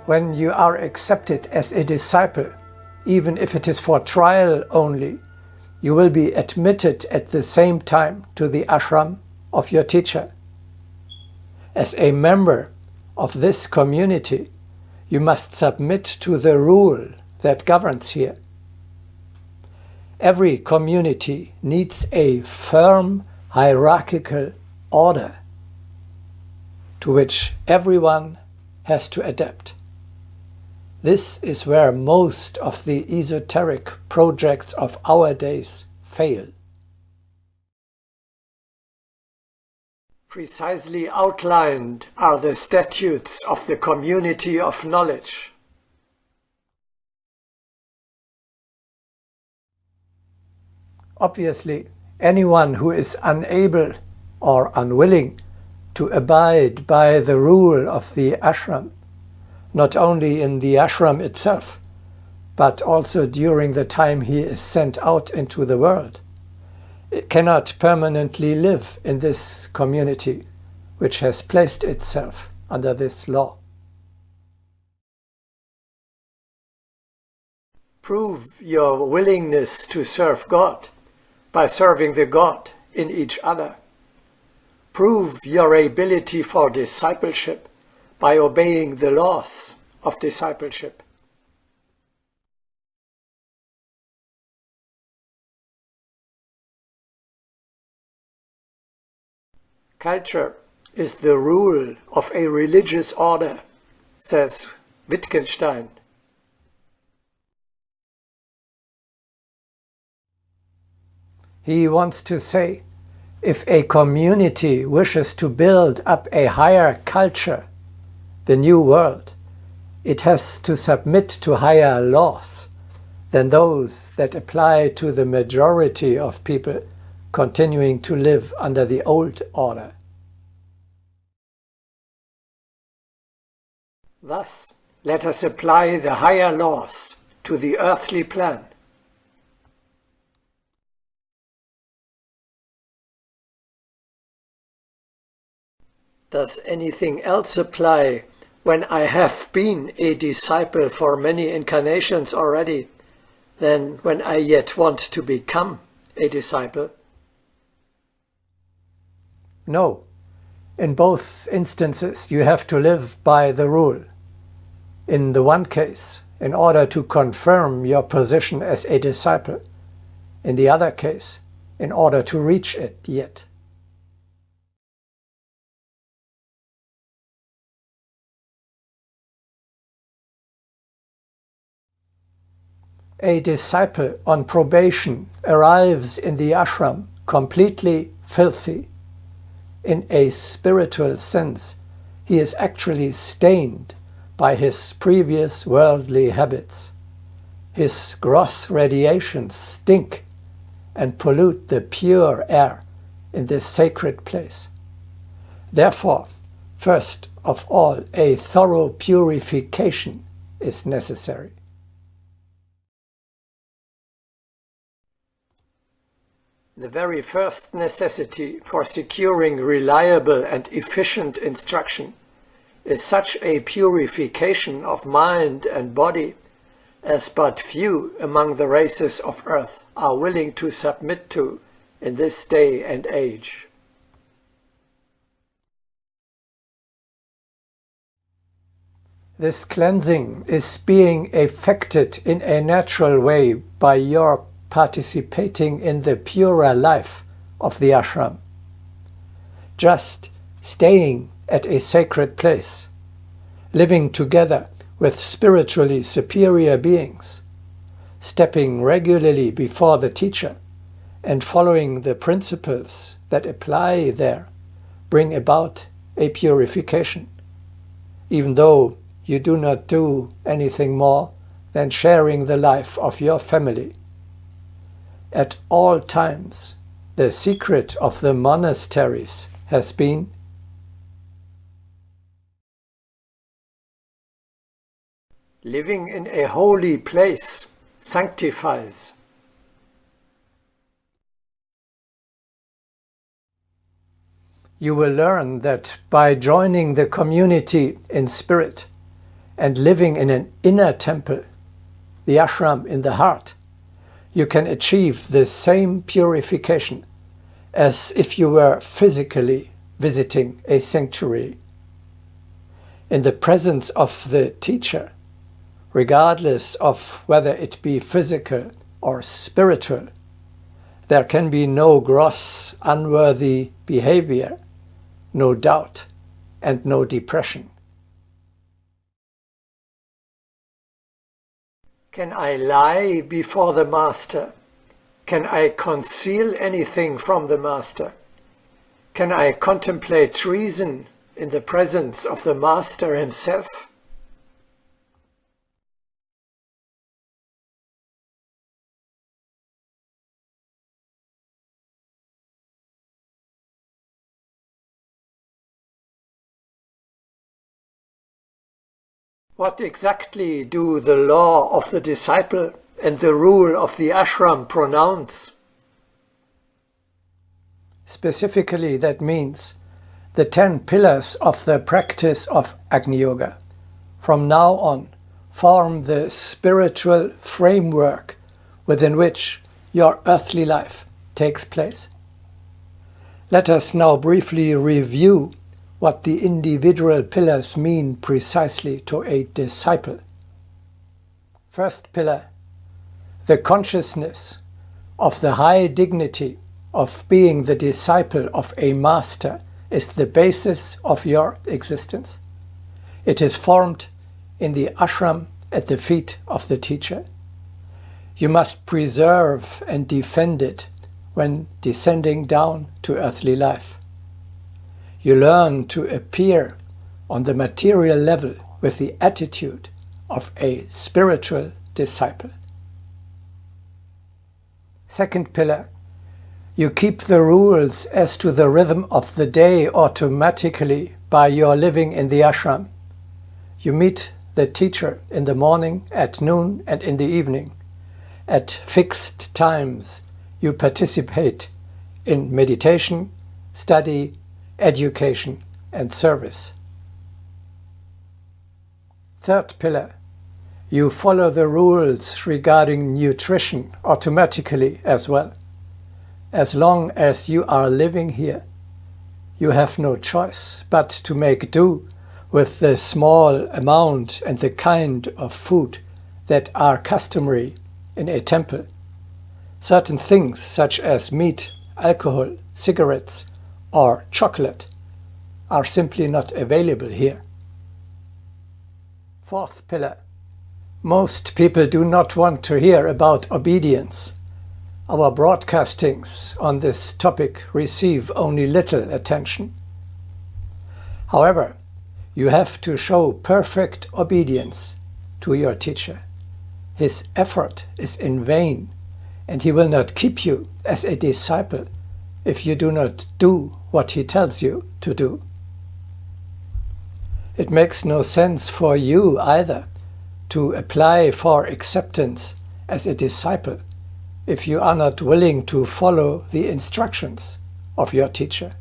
When you are accepted as a disciple, even if it is for trial only, you will be admitted at the same time to the ashram of your teacher. As a member of this community, you must submit to the rule that governs here. Every community needs a firm hierarchical order to which everyone has to adapt. This is where most of the esoteric projects of our days fail. Precisely outlined are the statutes of the community of knowledge. Obviously, anyone who is unable or unwilling to abide by the rule of the ashram, not only in the ashram itself, but also during the time he is sent out into the world, it cannot permanently live in this community which has placed itself under this law. Prove your willingness to serve God by serving the God in each other. Prove your ability for discipleship by obeying the laws of discipleship. Culture is the rule of a religious order, says Wittgenstein. He wants to say, if a community wishes to build up a higher culture, the new world, it has to submit to higher laws than those that apply to the majority of people continuing to live under the old order. Thus, let us apply the higher laws to the earthly plan. Does anything else apply when I have been a disciple for many incarnations already than when I yet want to become a disciple? No. In both instances, you have to live by the rule. In the one case, in order to confirm your position as a disciple. In the other case, in order to reach it yet. A disciple on probation arrives in the ashram completely filthy. In a spiritual sense, he is actually stained by his previous worldly habits. His gross radiations stink and pollute the pure air in this sacred place. Therefore, first of all, a thorough purification is necessary. The very first necessity for securing reliable and efficient instruction is such a purification of mind and body as but few among the races of earth are willing to submit to in this day and age. This cleansing is being effected in a natural way by your participating in the purer life of the ashram. Just staying at a sacred place, living together with spiritually superior beings, stepping regularly before the teacher, and following the principles that apply there, bring about a purification, even though you do not do anything more than sharing the life of your family. At all times, the secret of the monasteries has been living in a holy place sanctifies. You will learn that by joining the community in spirit and living in an inner temple, the ashram in the heart, you can achieve the same purification as if you were physically visiting a sanctuary. In the presence of the teacher, regardless of whether it be physical or spiritual, there can be no gross, unworthy behavior, no doubt, and no depression. Can I lie before the Master? Can I conceal anything from the Master? Can I contemplate treason in the presence of the Master himself? What exactly do the law of the disciple and the rule of the ashram pronounce? Specifically, that means the 10 pillars of the practice of Agni Yoga from now on form the spiritual framework within which your earthly life takes place. Let us now briefly review what the individual pillars mean precisely to a disciple. First pillar, the consciousness of the high dignity of being the disciple of a master is the basis of your existence. It is formed in the ashram at the feet of the teacher. You must preserve and defend it when descending down to earthly life. You learn to appear on the material level with the attitude of a spiritual disciple. Second pillar, you keep the rules as to the rhythm of the day automatically by your living in the ashram. You meet the teacher in the morning, at noon, and in the evening. At fixed times, you participate in meditation, study, education, and service. Third pillar, you follow the rules regarding nutrition automatically as well. As long as you are living here, you have no choice but to make do with the small amount and the kind of food that are customary in a temple. Certain things such as meat, alcohol, cigarettes, or chocolate are simply not available here. Fourth pillar, most people do not want to hear about obedience. Our broadcastings on this topic receive only little attention. However, you have to show perfect obedience to your teacher. His effort is in vain, and he will not keep you as a disciple if you do not do what he tells you to do. It makes no sense for you either to apply for acceptance as a disciple if you are not willing to follow the instructions of your teacher.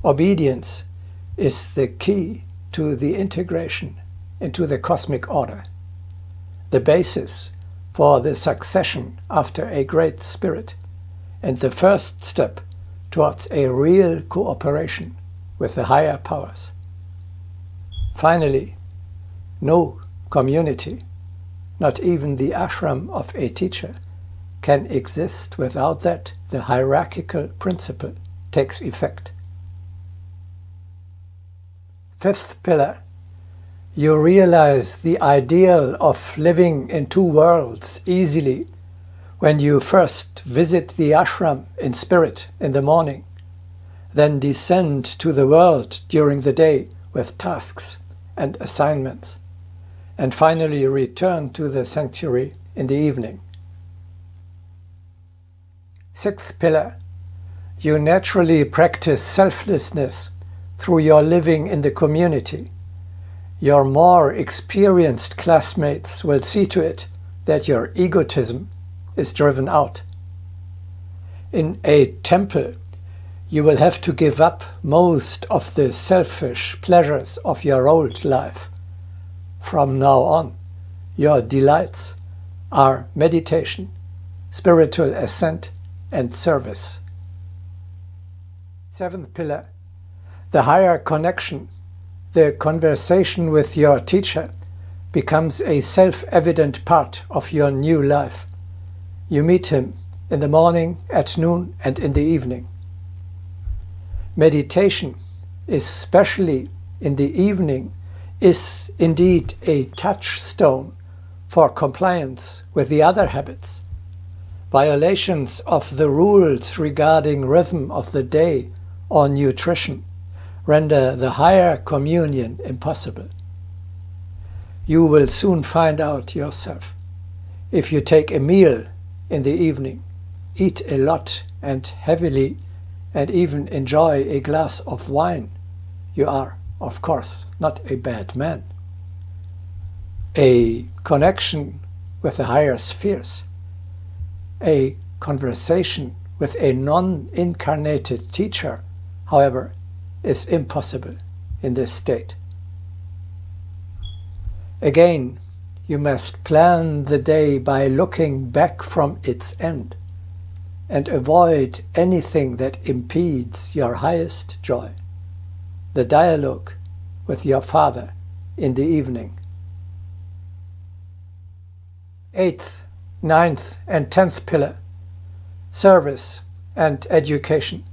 Obedience is the key to the integration into the cosmic order, the basis for the succession after a great spirit, and the first step towards a real cooperation with the higher powers. Finally, no community, not even the ashram of a teacher, can exist without that the hierarchical principle takes effect. Fifth pillar, you realize the ideal of living in two worlds easily when you first visit the ashram in spirit in the morning, then descend to the world during the day with tasks and assignments, and finally return to the sanctuary in the evening. Sixth pillar, you naturally practice selflessness through your living in the community. Your more experienced classmates will see to it that your egotism is driven out. In a temple, you will have to give up most of the selfish pleasures of your old life from now on, your delights are meditation, spiritual ascent, and service. Seventh pillar, the higher connection, the conversation with your teacher, becomes a self-evident part of your new life. You meet him in the morning, at noon, and in the evening. Meditation, especially in the evening, is indeed a touchstone for compliance with the other habits. Violations of the rules regarding rhythm of the day or nutrition render the higher communion impossible. You will soon find out yourself. If you take a meal in the evening, eat a lot and heavily, and even enjoy a glass of wine, you are, of course, not a bad man. A connection with the higher spheres, a conversation with a non-incarnated teacher, however, is impossible in this state. Again, you must plan the day by looking back from its end and avoid anything that impedes your highest joy, the dialogue with your Father in the evening. Eighth, ninth, and 10th pillar, service and education,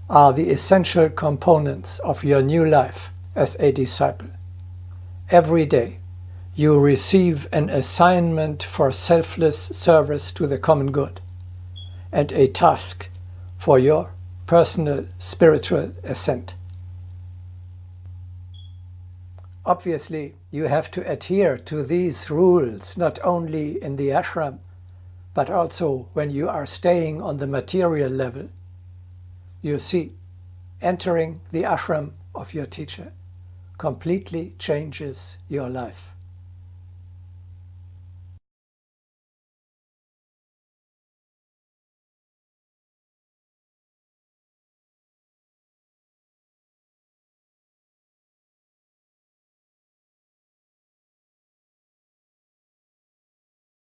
are the essential components of your new life as a disciple. Every day, you receive an assignment for selfless service to the common good and a task for your personal spiritual ascent. Obviously, you have to adhere to these rules not only in the ashram, but also when you are staying on the material level. You see, entering the ashram of your teacher completely changes your life.